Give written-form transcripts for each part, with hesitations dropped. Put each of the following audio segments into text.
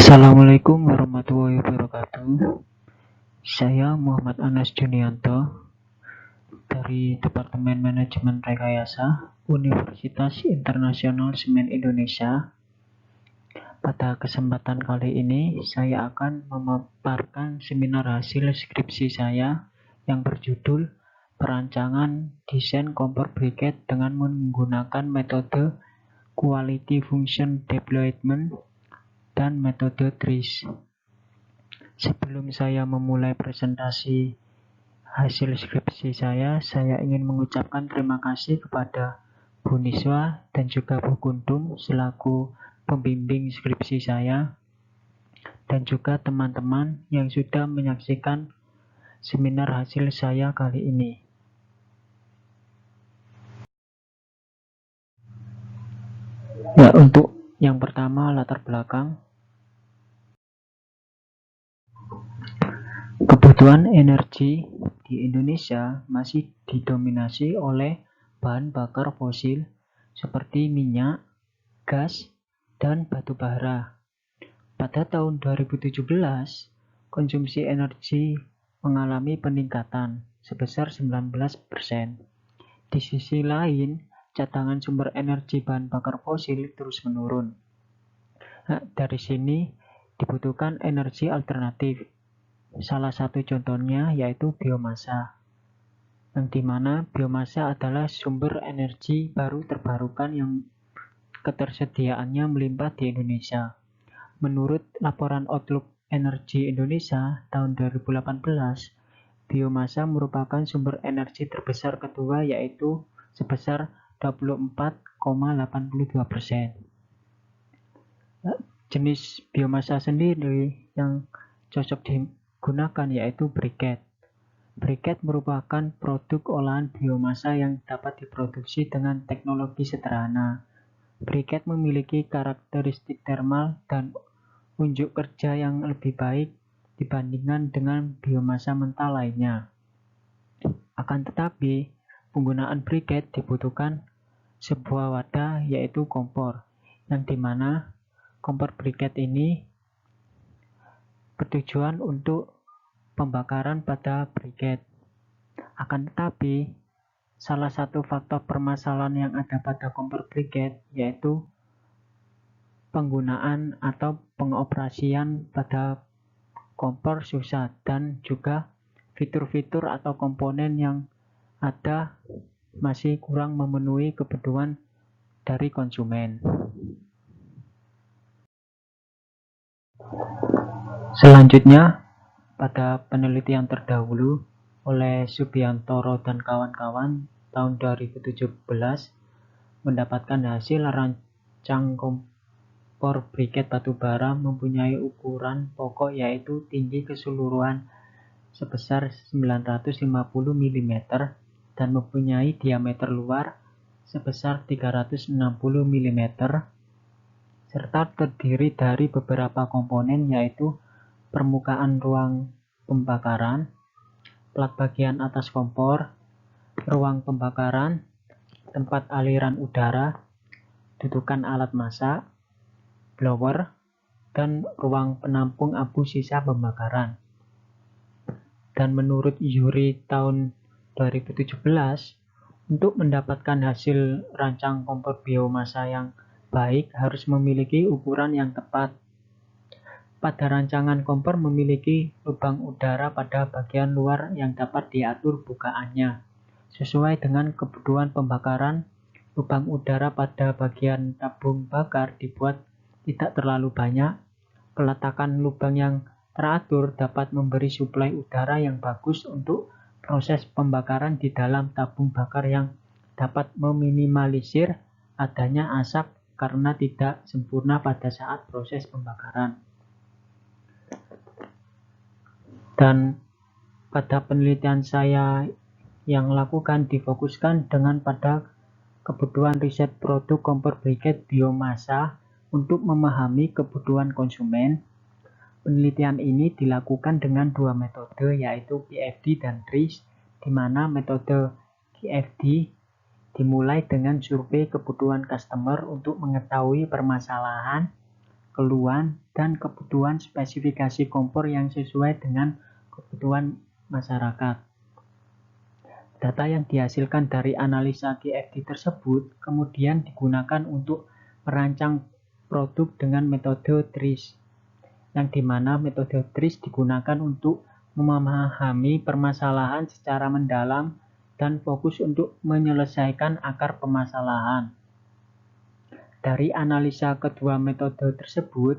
Assalamualaikum warahmatullahi wabarakatuh. Saya Muhammad Anas Junianto dari Departemen Manajemen Rekayasa Universitas Internasional Semen Indonesia. Pada kesempatan kali ini, saya akan memaparkan seminar hasil skripsi saya yang berjudul Perancangan Desain Kompor Briket dengan menggunakan metode Quality Function Deployment dan metode TRIS. Sebelum saya memulai presentasi hasil skripsi saya ingin mengucapkan terima kasih kepada Bu Niswa dan juga Bu Kuntum selaku pembimbing skripsi saya, dan juga teman-teman yang sudah menyaksikan seminar hasil saya kali ini. Ya, untuk yang pertama, latar belakang. Kebutuhan energi di Indonesia masih didominasi oleh bahan bakar fosil seperti minyak, gas, dan batu bara. Pada tahun 2017, konsumsi energi mengalami peningkatan sebesar 19%. Di sisi lain, cadangan sumber energi bahan bakar fosil terus menurun. Dari sini dibutuhkan energi alternatif. Salah satu contohnya yaitu biomasa, yang dimana biomasa adalah sumber energi baru terbarukan yang ketersediaannya melimpah di Indonesia. Menurut laporan Outlook Energi Indonesia tahun 2018, biomasa merupakan sumber energi terbesar kedua yaitu sebesar 24,82%. Jenis biomasa sendiri yang cocok digunakan yaitu briket. Briket merupakan produk olahan biomasa yang dapat diproduksi dengan teknologi sederhana. Briket memiliki karakteristik termal dan unjuk kerja yang lebih baik dibandingkan dengan biomasa mentah lainnya. Akan tetapi, penggunaan briket dibutuhkan sebuah wadah yaitu kompor, yang dimana kompor briket ini bertujuan untuk pembakaran pada briket. Akan tetapi, salah satu faktor permasalahan yang ada pada kompor briket yaitu penggunaan atau pengoperasian pada kompor susah, dan juga fitur-fitur atau komponen yang ada masih kurang memenuhi kebutuhan dari konsumen. Selanjutnya, pada penelitian terdahulu oleh Subiantoro dan kawan-kawan tahun 2017 mendapatkan hasil rancang kompor briket batubara mempunyai ukuran pokok yaitu tinggi keseluruhan sebesar 950 mm dan mempunyai diameter luar sebesar 360 mm serta terdiri dari beberapa komponen yaitu permukaan ruang pembakaran, plat bagian atas kompor, ruang pembakaran, tempat aliran udara, dudukan alat masak, blower, dan ruang penampung abu sisa pembakaran. Dan menurut juri tahun 2017, untuk mendapatkan hasil rancang kompor biomasa yang baik harus memiliki ukuran yang tepat. Pada rancangan kompor memiliki lubang udara pada bagian luar yang dapat diatur bukaannya. Sesuai dengan kebutuhan pembakaran, lubang udara pada bagian tabung bakar dibuat tidak terlalu banyak. Peletakan lubang yang teratur dapat memberi suplai udara yang bagus untuk proses pembakaran di dalam tabung bakar yang dapat meminimalisir adanya asap karena tidak sempurna pada saat proses pembakaran. Dan pada penelitian saya yang lakukan difokuskan dengan pada kebutuhan riset produk kompor briket biomasa untuk memahami kebutuhan konsumen. Penelitian ini dilakukan dengan dua metode yaitu PFD dan TRIS, di mana metode PFD dimulai dengan survei kebutuhan customer untuk mengetahui permasalahan keluhan, dan kebutuhan spesifikasi kompor yang sesuai dengan kebutuhan masyarakat. Data yang dihasilkan dari analisa QFD tersebut kemudian digunakan untuk merancang produk dengan metode TRIS, yang dimana metode TRIS digunakan untuk memahami permasalahan secara mendalam dan fokus untuk menyelesaikan akar permasalahan. Dari analisa kedua metode tersebut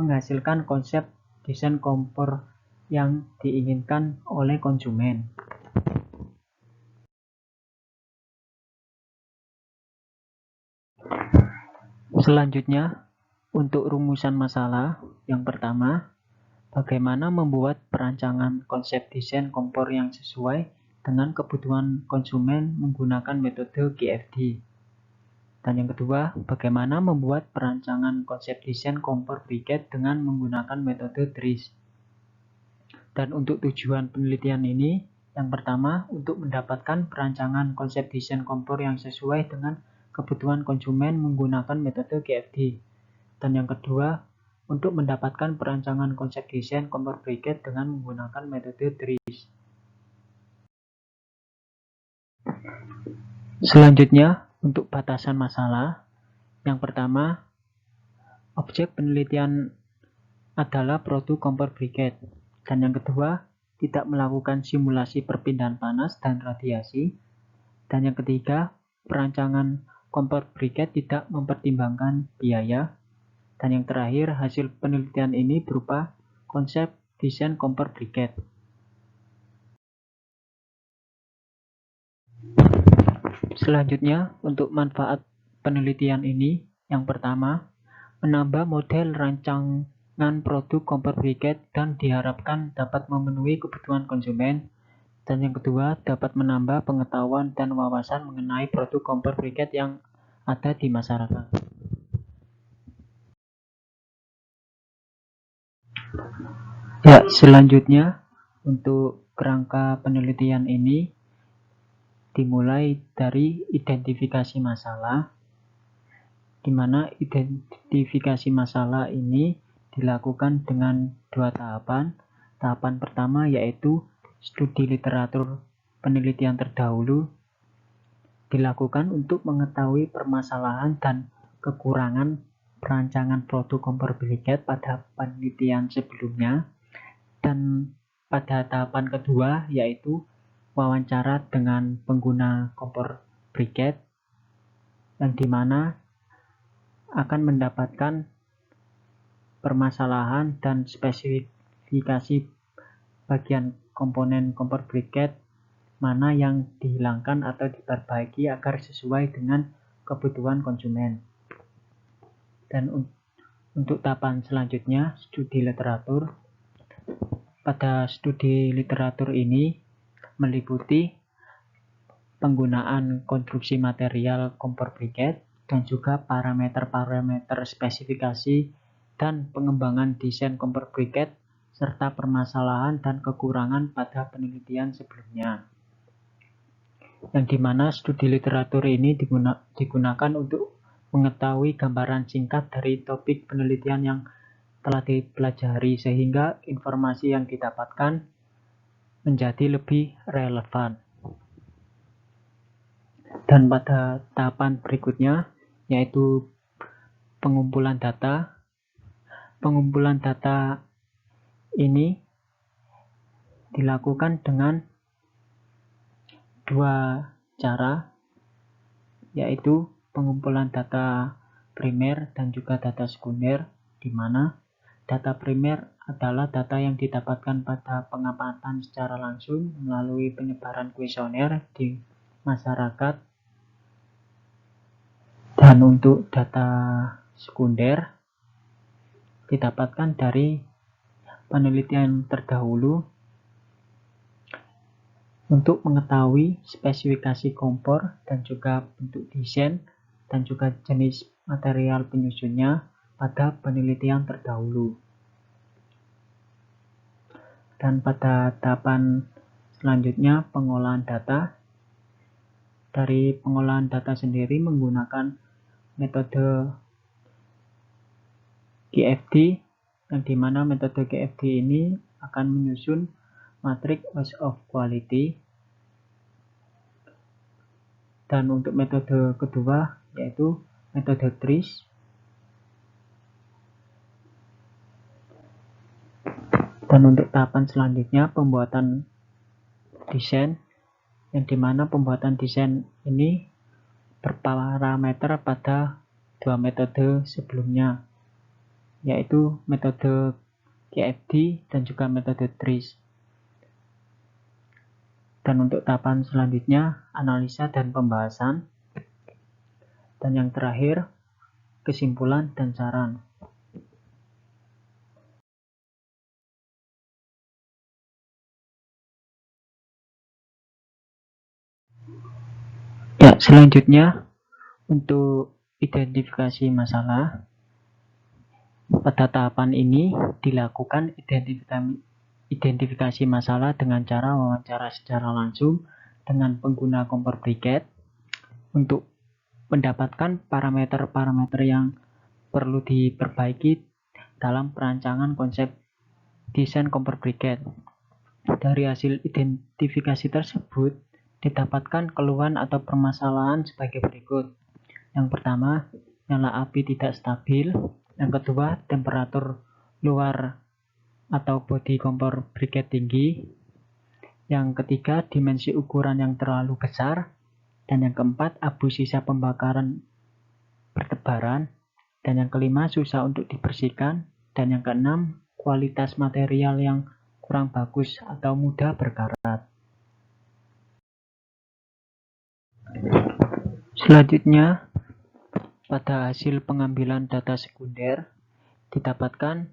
menghasilkan konsep desain kompor yang diinginkan oleh konsumen. Selanjutnya, untuk rumusan masalah, yang pertama, bagaimana membuat perancangan konsep desain kompor yang sesuai dengan kebutuhan konsumen menggunakan metode QFD. Dan yang kedua, bagaimana membuat perancangan konsep desain kompor briket dengan menggunakan metode TRIS. Dan untuk tujuan penelitian ini, yang pertama, untuk mendapatkan perancangan konsep desain kompor yang sesuai dengan kebutuhan konsumen menggunakan metode QFD. Dan yang kedua, untuk mendapatkan perancangan konsep desain kompor briket dengan menggunakan metode TRIS. Selanjutnya, untuk batasan masalah, yang pertama, objek penelitian adalah produk kompor briket. Dan yang kedua, tidak melakukan simulasi perpindahan panas dan radiasi. Dan yang ketiga, perancangan kompor briket tidak mempertimbangkan biaya. Dan yang terakhir, hasil penelitian ini berupa konsep desain kompor briket. Selanjutnya, untuk manfaat penelitian ini, yang pertama, menambah model rancangan produk kompor briket dan diharapkan dapat memenuhi kebutuhan konsumen. Dan yang kedua, dapat menambah pengetahuan dan wawasan mengenai produk kompor briket yang ada di masyarakat. Ya, selanjutnya untuk kerangka penelitian ini dimulai dari identifikasi masalah, di mana identifikasi masalah ini dilakukan dengan dua tahapan. Tahapan pertama yaitu studi literatur penelitian terdahulu, dilakukan untuk mengetahui permasalahan dan kekurangan perancangan produk kompor briket pada penelitian sebelumnya. Dan pada tahapan kedua yaitu wawancara dengan pengguna kompor briket, yang dimana akan mendapatkan permasalahan dan spesifikasi bagian komponen kompor briket mana yang dihilangkan atau diperbaiki agar sesuai dengan kebutuhan konsumen. Dan untuk tahapan selanjutnya, studi literatur. Pada studi literatur ini meliputi penggunaan konstruksi material kompor briket dan juga parameter-parameter spesifikasi dan pengembangan desain kompor briket serta permasalahan dan kekurangan pada penelitian sebelumnya. Yang dimana studi literatur ini digunakan untuk mengetahui gambaran singkat dari topik penelitian yang telah dipelajari sehingga informasi yang didapatkan menjadi lebih relevan. Dan pada tahapan berikutnya yaitu pengumpulan data. Pengumpulan data ini dilakukan dengan dua cara, yaitu pengumpulan data primer dan juga data sekunder, di mana data primer adalah data yang didapatkan pada pengamatan secara langsung melalui penyebaran kuesioner di masyarakat. Dan untuk data sekunder didapatkan dari penelitian terdahulu untuk mengetahui spesifikasi kompor dan juga bentuk desain dan juga jenis material penyusunnya pada penelitian terdahulu. Dan pada tahapan selanjutnya pengolahan data. Dari pengolahan data sendiri menggunakan metode GFD, yang dimana metode GFD ini akan menyusun matriks House of Quality. Dan untuk metode kedua yaitu metode TRIZ. Dan untuk tahapan selanjutnya pembuatan desain, yang dimana pembuatan desain ini berparameter pada dua metode sebelumnya, yaitu metode GFD dan juga metode TRIZ. Dan untuk tahapan selanjutnya analisa dan pembahasan, dan yang terakhir kesimpulan dan saran. Ya, selanjutnya untuk identifikasi masalah. Pada tahapan ini dilakukan identifikasi masalah dengan cara wawancara secara langsung dengan pengguna kompor briket untuk mendapatkan parameter-parameter yang perlu diperbaiki dalam perancangan konsep desain kompor briket. Dari hasil identifikasi tersebut didapatkan keluhan atau permasalahan sebagai berikut. Yang pertama, nyala api tidak stabil. Yang kedua, temperatur luar atau bodi kompor briket tinggi. Yang ketiga, dimensi ukuran yang terlalu besar. Dan yang keempat, abu sisa pembakaran bertebaran. Dan yang kelima, susah untuk dibersihkan. Dan yang keenam, kualitas material yang kurang bagus atau mudah berkarat. Selanjutnya, pada hasil pengambilan data sekunder, didapatkan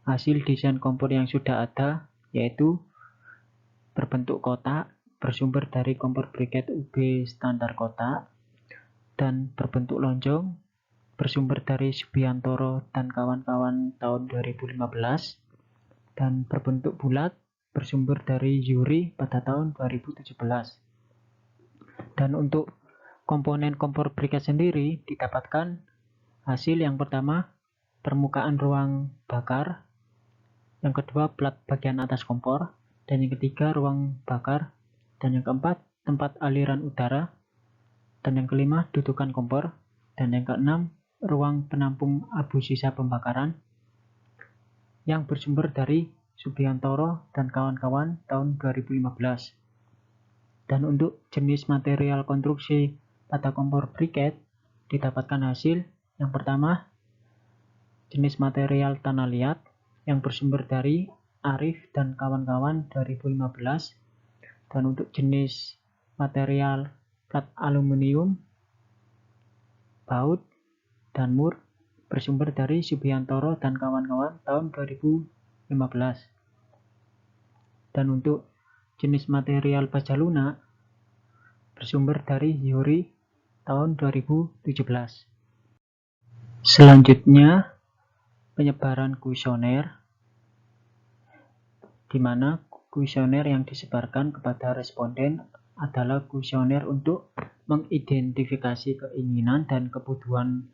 hasil desain kompor yang sudah ada, yaitu berbentuk kotak, bersumber dari kompor briket UB standar kotak, dan berbentuk lonjong, bersumber dari Subiantoro dan kawan-kawan tahun 2015, dan berbentuk bulat, bersumber dari Yuri pada tahun 2017. Dan untuk komponen kompor briket sendiri didapatkan hasil yang pertama permukaan ruang bakar, yang kedua plat bagian atas kompor, dan yang ketiga ruang bakar, dan yang keempat tempat aliran udara, dan yang kelima dudukan kompor, dan yang keenam ruang penampung abu sisa pembakaran yang bersumber dari Subiantoro dan kawan-kawan tahun 2015. Dan untuk jenis material konstruksi pada kompor briket didapatkan hasil yang pertama jenis material tanah liat yang bersumber dari Arif dan kawan-kawan 2015. Dan untuk jenis material plat aluminium, baut, dan mur bersumber dari Subiantoro dan kawan-kawan tahun 2015. Dan untuk jenis material baja lunak bersumber dari Yuri tahun 2017. Selanjutnya penyebaran kuesioner, di mana kuesioner yang disebarkan kepada responden adalah kuesioner untuk mengidentifikasi keinginan dan kebutuhan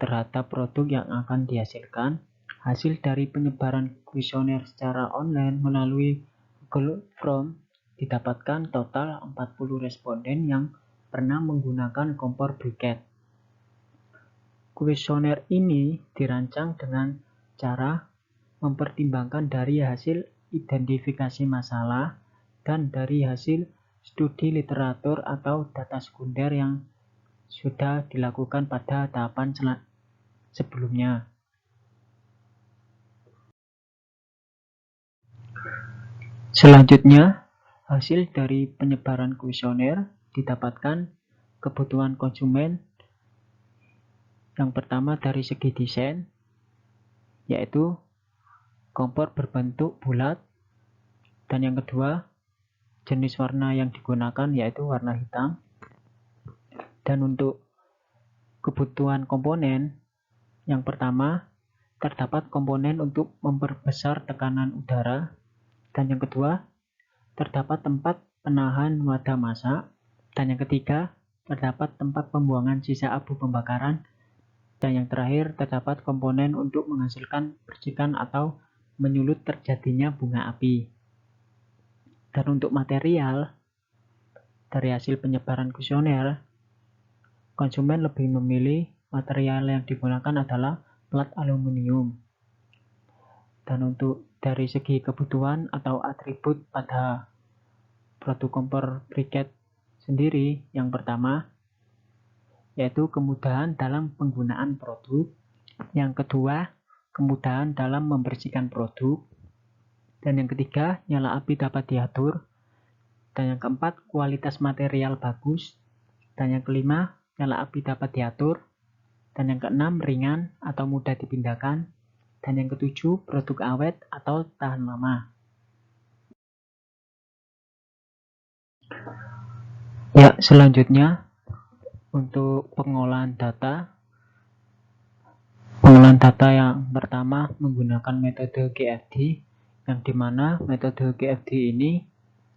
terhadap produk yang akan dihasilkan. Hasil dari penyebaran kuesioner secara online melalui Google Form didapatkan total 40 responden yang pernah menggunakan kompor briket. Kuesioner ini dirancang dengan cara mempertimbangkan dari hasil identifikasi masalah dan dari hasil studi literatur atau data sekunder yang sudah dilakukan pada tahapan sebelumnya. Selanjutnya, hasil dari penyebaran kuesioner didapatkan kebutuhan konsumen. Yang pertama dari segi desain, yaitu kompor berbentuk bulat, dan yang kedua jenis warna yang digunakan yaitu warna hitam. Dan untuk kebutuhan komponen, yang pertama terdapat komponen untuk memperbesar tekanan udara, dan yang kedua terdapat tempat penahan wadah masak, dan yang ketiga terdapat tempat pembuangan sisa abu pembakaran, Dan yang terakhir, terdapat komponen untuk menghasilkan percikan atau menyulut terjadinya bunga api. Dan untuk material, dari hasil penyebaran kuesioner, konsumen lebih memilih material yang digunakan adalah plat aluminium. Dan untuk dari segi kebutuhan atau atribut pada produk kompor briket sendiri, yang pertama yaitu kemudahan dalam penggunaan produk, yang kedua kemudahan dalam membersihkan produk, dan yang ketiga nyala api dapat diatur, dan yang keempat kualitas material bagus, dan yang kelima nyala api dapat diatur, dan yang keenam ringan atau mudah dipindahkan, dan yang ketujuh produk awet atau tahan lama. Ya, selanjutnya untuk pengolahan data. Pengolahan data yang pertama menggunakan metode GFD, yang dimana metode GFD ini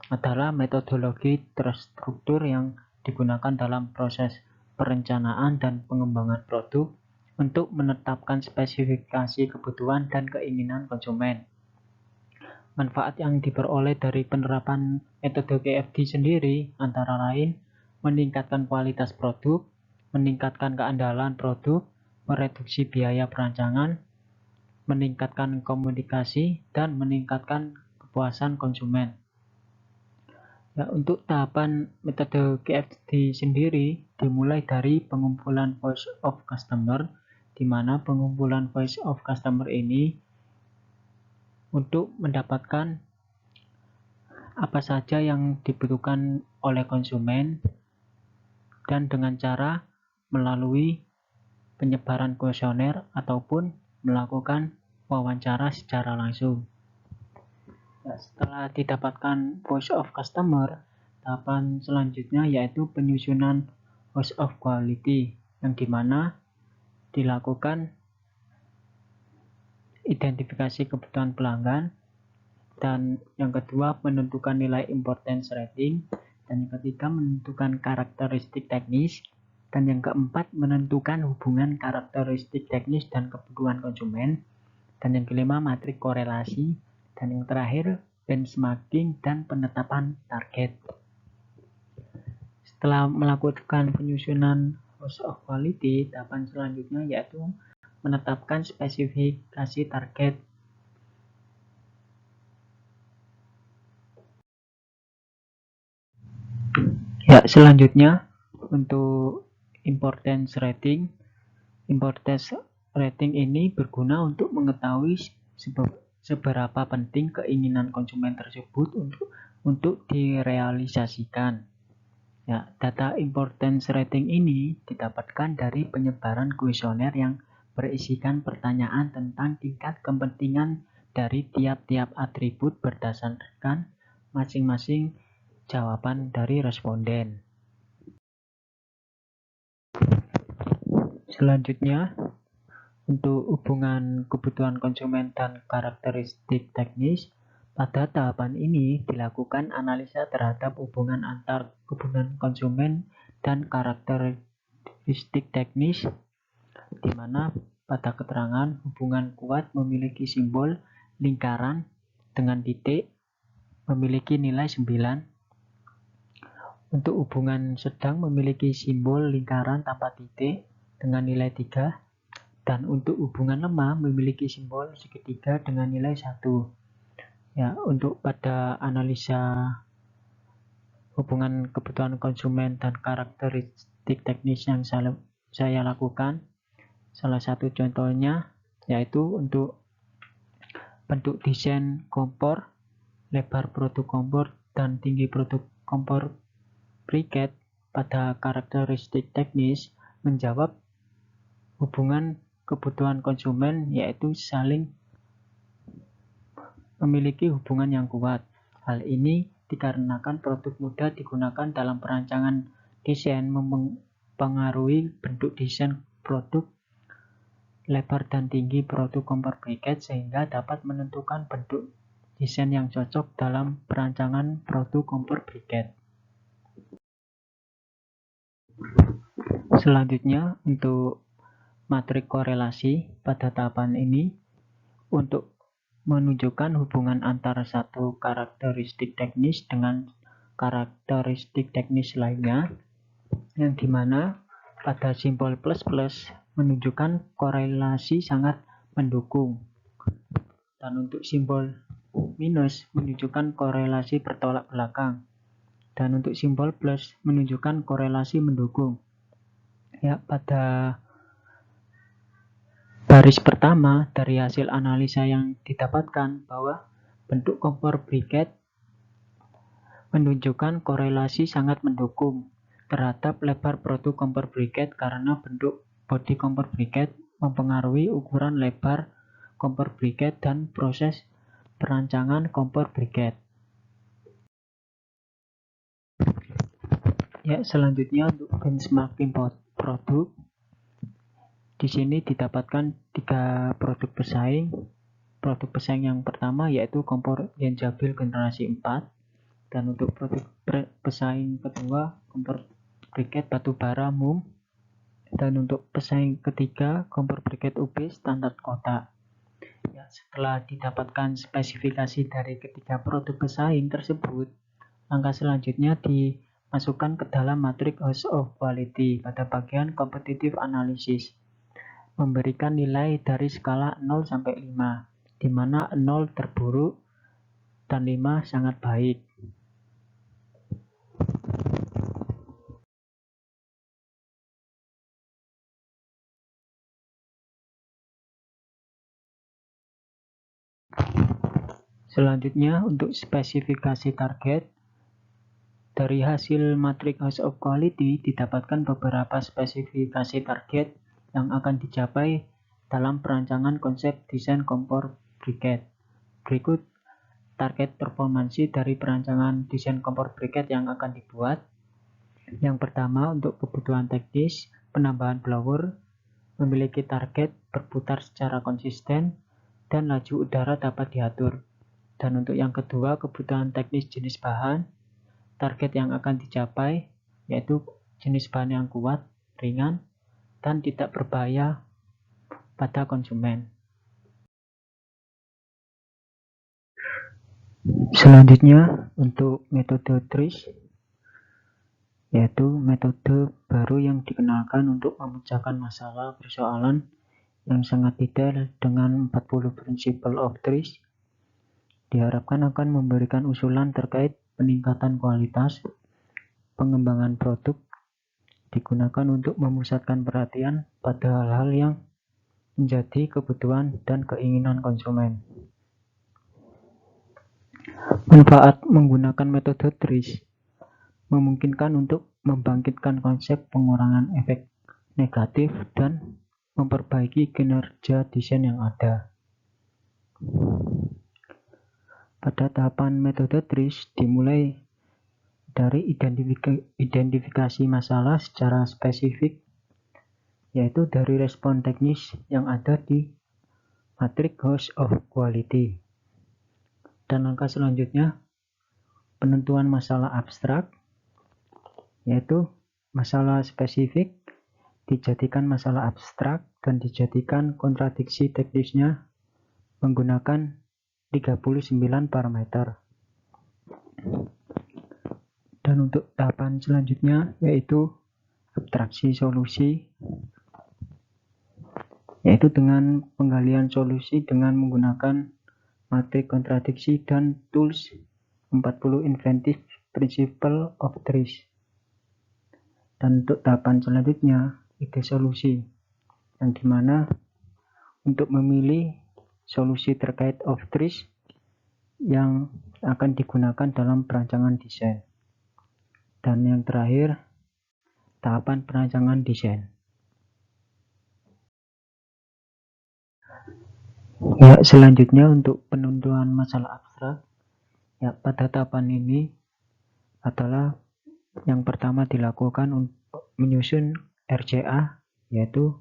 adalah metodologi terstruktur yang digunakan dalam proses perencanaan dan pengembangan produk untuk menetapkan spesifikasi kebutuhan dan keinginan konsumen. Manfaat yang diperoleh dari penerapan metode GFD sendiri antara lain meningkatkan kualitas produk, meningkatkan keandalan produk, mereduksi biaya perancangan, meningkatkan komunikasi, dan meningkatkan kepuasan konsumen. Ya, untuk tahapan metode GFD sendiri dimulai dari pengumpulan voice of customer, di mana pengumpulan voice of customer ini untuk mendapatkan apa saja yang dibutuhkan oleh konsumen, dan dengan cara melalui penyebaran kuesioner ataupun melakukan wawancara secara langsung. Ya, setelah didapatkan voice of customer, tahapan selanjutnya yaitu penyusunan voice of quality, yang dimana dilakukan identifikasi kebutuhan pelanggan, dan yang kedua menentukan nilai importance rating, dan yang ketiga menentukan karakteristik teknis, dan yang keempat menentukan hubungan karakteristik teknis dan kebutuhan konsumen, dan yang kelima matrik korelasi, dan yang terakhir benchmarking dan penetapan target. Setelah melakukan penyusunan voice of quality, tahapan selanjutnya yaitu menetapkan spesifikasi target. Ya, selanjutnya untuk importance rating. Importance rating ini berguna untuk mengetahui seberapa penting keinginan konsumen tersebut untuk direalisasikan. Ya, data importance rating ini didapatkan dari penyebaran kuesioner yang berisikan pertanyaan tentang tingkat kepentingan dari tiap-tiap atribut berdasarkan masing-masing jawaban dari responden. Selanjutnya, untuk hubungan kebutuhan konsumen dan karakteristik teknis, pada tahapan ini dilakukan analisa terhadap hubungan antar kebutuhan konsumen dan karakteristik teknis, di mana pada keterangan hubungan kuat memiliki simbol lingkaran dengan titik memiliki nilai 9. Untuk hubungan sedang memiliki simbol lingkaran tanpa titik dengan nilai 3. Dan untuk hubungan lemah memiliki simbol segitiga dengan nilai 1. Ya, untuk pada analisa hubungan kebutuhan konsumen dan karakteristik teknis yang saya lakukan, salah satu contohnya yaitu untuk bentuk desain kompor, lebar produk kompor, dan tinggi produk kompor briket pada karakteristik teknis menjawab hubungan kebutuhan konsumen, yaitu saling memiliki hubungan yang kuat. Hal ini dikarenakan produk mudah digunakan dalam perancangan desain mempengaruhi bentuk desain produk, lebar dan tinggi produk kompor briket, sehingga dapat menentukan bentuk desain yang cocok dalam perancangan produk kompor briket. Selanjutnya, untuk matrik korelasi pada tahapan ini untuk menunjukkan hubungan antara satu karakteristik teknis dengan karakteristik teknis lainnya, yang dimana pada simbol plus menunjukkan korelasi sangat mendukung, dan untuk simbol minus menunjukkan korelasi bertolak belakang, dan untuk simbol plus menunjukkan korelasi mendukung. Ya, pada baris pertama dari hasil analisa yang didapatkan bahwa bentuk kompor briket menunjukkan korelasi sangat mendukung terhadap lebar produk kompor briket karena bentuk bodi kompor briket mempengaruhi ukuran lebar kompor briket dan proses perancangan kompor briket. Ya, selanjutnya untuk benchmarking produk. Di sini didapatkan 3 produk pesaing. Produk pesaing yang pertama yaitu kompor Yenjabil generasi 4, dan untuk produk pesaing kedua kompor briket batubara MUM, dan untuk pesaing ketiga kompor briket UB standar kotak. Ya, setelah didapatkan spesifikasi dari ketiga produk pesaing tersebut, langkah selanjutnya dimasukkan ke dalam matrik House of Quality pada bagian competitive analysis, memberikan nilai dari skala 0 sampai 5, di mana 0 terburuk dan 5 sangat baik. Selanjutnya untuk spesifikasi target. Dari hasil matrik House of Quality didapatkan beberapa spesifikasi target yang akan dicapai dalam perancangan konsep desain kompor briket. Berikut target performansi dari perancangan desain kompor briket yang akan dibuat. Yang pertama, untuk kebutuhan teknis, penambahan blower memiliki target berputar secara konsisten dan laju udara dapat diatur. Dan untuk yang kedua, kebutuhan teknis jenis bahan, target yang akan dicapai yaitu jenis bahan yang kuat, ringan, dan tidak berbahaya pada konsumen. Selanjutnya untuk metode TRIS, yaitu metode baru yang dikenalkan untuk memecahkan masalah persoalan yang sangat detail dengan 40 principle of TRIS. Diharapkan akan memberikan usulan terkait peningkatan kualitas, pengembangan produk, digunakan untuk memusatkan perhatian pada hal-hal yang menjadi kebutuhan dan keinginan konsumen. Manfaat menggunakan metode TRIS memungkinkan untuk membangkitkan konsep pengurangan efek negatif dan memperbaiki kinerja desain yang ada. Pada tahapan metode TRIS dimulai dari identifikasi masalah secara spesifik, yaitu dari respon teknis yang ada di matrik House of Quality. Dan langkah selanjutnya, penentuan masalah abstrak, yaitu masalah spesifik dijadikan masalah abstrak dan dijadikan kontradiksi teknisnya menggunakan 39 parameter. Dan untuk tahapan selanjutnya yaitu abstraksi solusi, yaitu dengan penggalian solusi dengan menggunakan matrik kontradiksi dan tools 40 inventive principle of TRIS. Dan untuk tahapan selanjutnya ide solusi, yang dimana untuk memilih solusi terkait of TRIS yang akan digunakan dalam perancangan desain. Dan yang terakhir, tahapan perancangan desain. Ya, selanjutnya untuk penentuan masalah abstrak, ya pada tahapan ini adalah yang pertama dilakukan untuk menyusun RCA, yaitu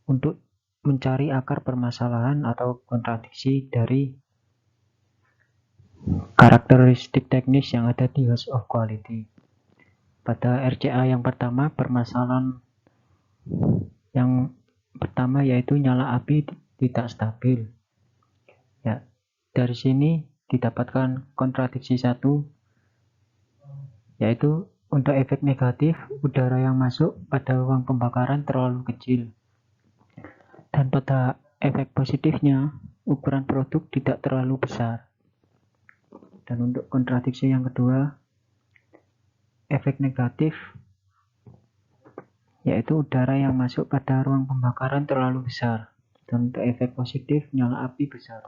untuk mencari akar permasalahan atau kontradiksi dari karakteristik teknis yang ada di House of Quality. Pada RCA yang pertama, permasalahan yang pertama yaitu nyala api tidak stabil. Ya, dari sini didapatkan kontradiksi satu, yaitu untuk efek negatif, udara yang masuk pada ruang pembakaran terlalu kecil. Dan pada efek positifnya, ukuran produk tidak terlalu besar. Dan untuk kontradiksi yang kedua, efek negatif, yaitu udara yang masuk pada ruang pembakaran terlalu besar. Dan untuk efek positif, nyala api besar.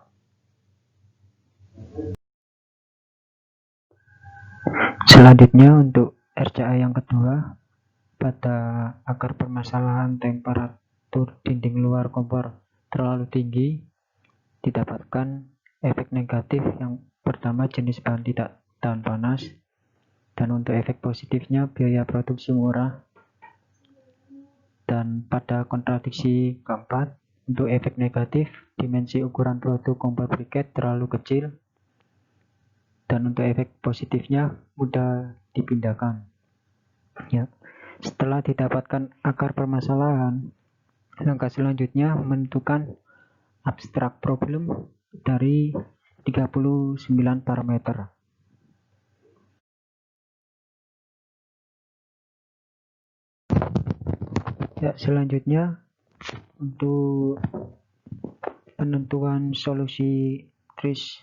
Selanjutnya untuk RCA yang kedua, pada akar permasalahan temperatur dinding luar kompor terlalu tinggi, didapatkan efek negatif yang pertama jenis bahan tidak tahan panas, dan untuk efek positifnya biaya produksi murah. Dan pada kontradiksi keempat, untuk efek negatif dimensi ukuran produk kompor briket terlalu kecil, dan untuk efek positifnya mudah dipindahkan. Ya, setelah didapatkan akar permasalahan, langkah selanjutnya menentukan abstrak problem dari 39 parameter. Ya, selanjutnya untuk penentuan solusi TRIS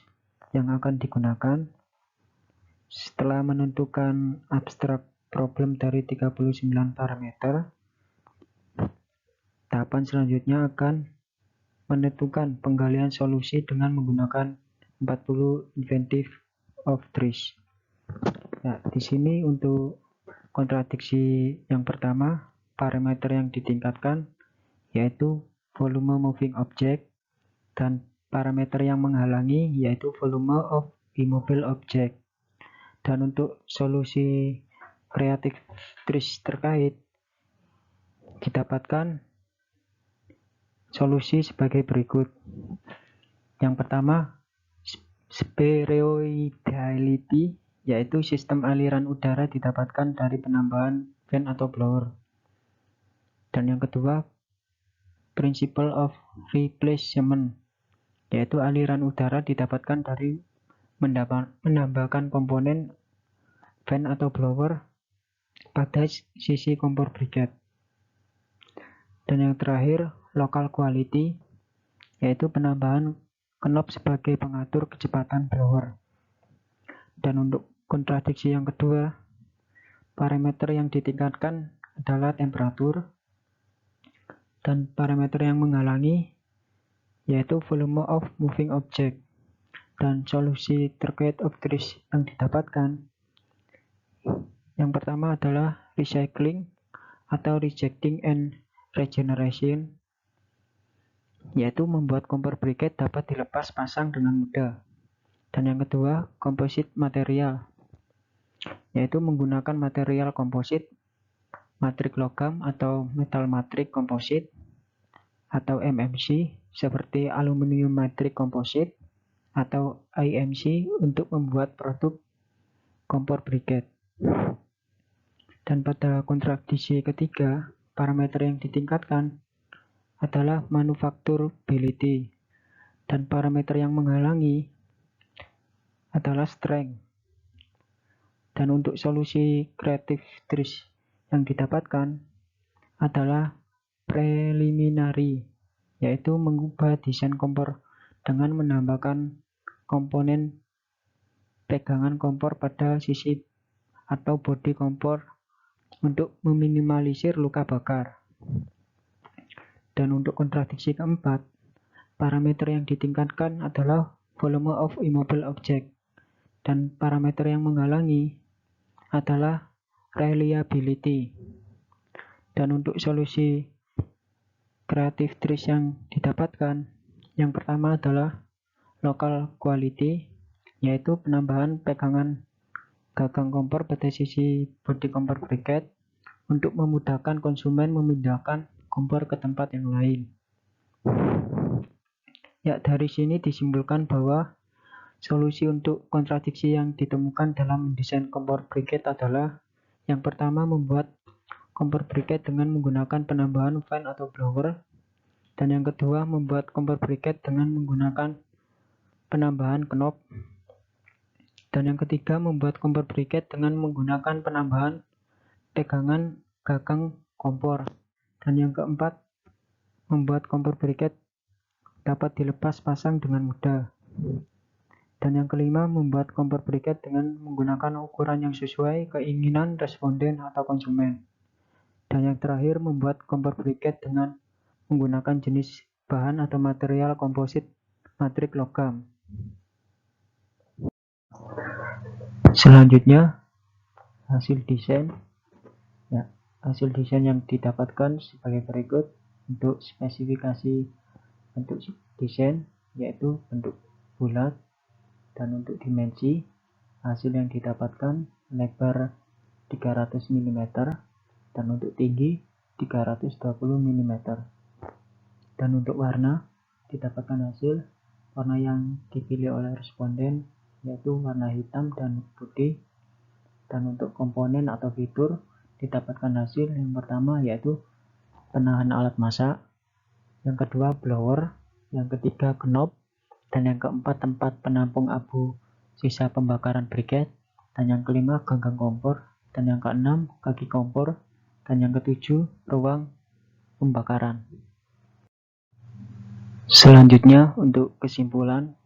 yang akan digunakan, setelah menentukan abstrak problem dari 39 parameter, tahapan selanjutnya akan menentukan penggalian solusi dengan menggunakan 40 inventive of TRIS. Ya, di sini untuk kontradiksi yang pertama, parameter yang ditingkatkan yaitu volume moving object, dan parameter yang menghalangi yaitu volume of immobile object. Dan untuk solusi creative TRIS terkait didapatkan solusi sebagai berikut. Yang pertama, spheroidality, yaitu sistem aliran udara didapatkan dari penambahan fan atau blower. Dan yang kedua, principle of replacement, yaitu aliran udara didapatkan dari menambahkan komponen fan atau blower pada sisi kompor briket. Dan yang terakhir, local quality, yaitu penambahan knob sebagai pengatur kecepatan blower. Dan untuk kontradiksi yang kedua, parameter yang ditingkatkan adalah temperatur, dan parameter yang menghalangi yaitu volume of moving object. Dan solusi terkait of TRIS yang didapatkan, yang pertama adalah recycling atau rejecting and regeneration, yaitu membuat kompor briket dapat dilepas pasang dengan mudah. Dan yang kedua, composite material, yaitu menggunakan material komposit, matrik logam atau metal matrik komposit atau MMC, seperti aluminium matrik komposit atau IMC untuk membuat produk kompor briket. Dan pada kontradiksi ketiga, parameter yang ditingkatkan adalah manufacturability, dan parameter yang menghalangi adalah strength. Dan untuk solusi creative TRIS yang didapatkan adalah preliminary, yaitu mengubah desain kompor dengan menambahkan komponen pegangan kompor pada sisi atau bodi kompor untuk meminimalisir luka bakar. Dan untuk kontradiksi keempat, parameter yang ditingkatkan adalah volume of immobile object, dan parameter yang menghalangi adalah reliability. Dan untuk solusi creative TRIS yang didapatkan, yang pertama adalah local quality, yaitu penambahan pegangan gagang kompor pada sisi bodi kompor briket untuk memudahkan konsumen memindahkan kompor ke tempat yang lain. Ya, dari sini disimpulkan bahwa solusi untuk kontradiksi yang ditemukan dalam mendesain kompor briket adalah yang pertama, membuat kompor briket dengan menggunakan penambahan fan atau blower. Dan yang kedua, membuat kompor briket dengan menggunakan penambahan knop. Dan yang ketiga, membuat kompor briket dengan menggunakan penambahan pegangan gagang kompor. Dan yang keempat, membuat kompor briket dapat dilepas pasang dengan mudah. Dan yang kelima, membuat kompor briket dengan menggunakan ukuran yang sesuai keinginan responden atau konsumen. Dan yang terakhir, membuat kompor briket dengan menggunakan jenis bahan atau material komposit matrik logam. Selanjutnya, hasil desain. Hasil desain yang didapatkan sebagai berikut. Untuk spesifikasi bentuk desain yaitu bentuk bulat, dan untuk dimensi hasil yang didapatkan lebar 300 mm dan untuk tinggi 320 mm. Dan untuk warna didapatkan hasil warna yang dipilih oleh responden yaitu warna hitam dan putih. Dan untuk komponen atau fitur didapatkan hasil yang pertama yaitu penahan alat masak, yang kedua blower, yang ketiga knob, dan yang keempat tempat penampung abu sisa pembakaran briket, dan yang kelima gagang kompor, dan yang keenam kaki kompor, dan yang ketujuh ruang pembakaran. Selanjutnya untuk kesimpulan.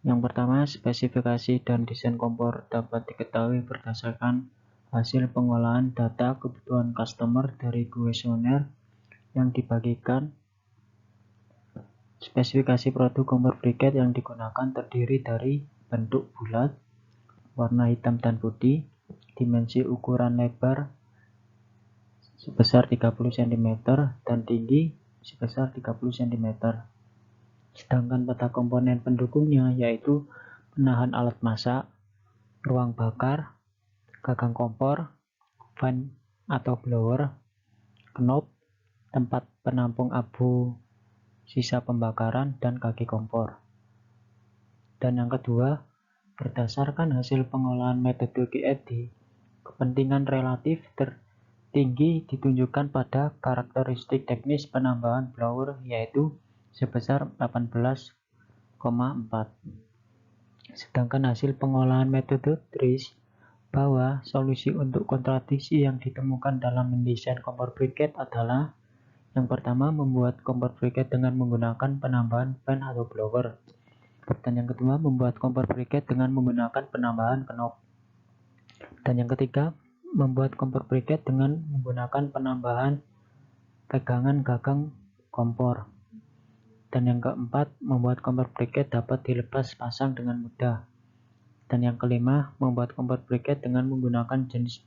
Yang pertama, spesifikasi dan desain kompor dapat diketahui berdasarkan hasil pengolahan data kebutuhan customer dari kuesioner yang dibagikan. Spesifikasi produk kompor briket yang digunakan terdiri dari bentuk bulat, warna hitam dan putih, dimensi ukuran lebar sebesar 30 cm dan tinggi sebesar 30 cm. Sedangkan pada komponen pendukungnya yaitu penahan alat masak, ruang bakar, gagang kompor, fan atau blower, knob, tempat penampung abu sisa pembakaran, dan kaki kompor. Dan yang kedua, berdasarkan hasil pengolahan metode QFD, kepentingan relatif tertinggi ditunjukkan pada karakteristik teknis penambahan blower yaitu sebesar 18,4. Sedangkan hasil pengolahan metode TRIS bahwa solusi untuk kontradiksi yang ditemukan dalam mendesain kompor briket adalah yang pertama, membuat kompor briket dengan menggunakan penambahan fan atau blower. Dan yang kedua, membuat kompor briket dengan menggunakan penambahan knob. Dan yang ketiga, membuat kompor briket dengan menggunakan penambahan pegangan gagang kompor. Dan yang keempat, membuat kompor briket dapat dilepas pasang dengan mudah. Dan yang kelima, membuat kompor briket dengan menggunakan jenis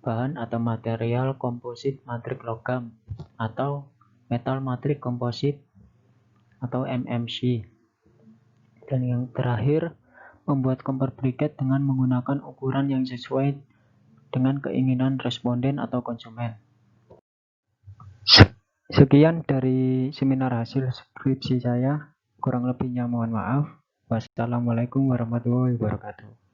bahan atau material komposit matrik logam atau metal matrik komposit atau MMC. Dan yang terakhir, membuat kompor briket dengan menggunakan ukuran yang sesuai dengan keinginan responden atau konsumen. Sekian dari seminar hasil skripsi saya, kurang lebihnya mohon maaf. Wassalamualaikum warahmatullahi wabarakatuh.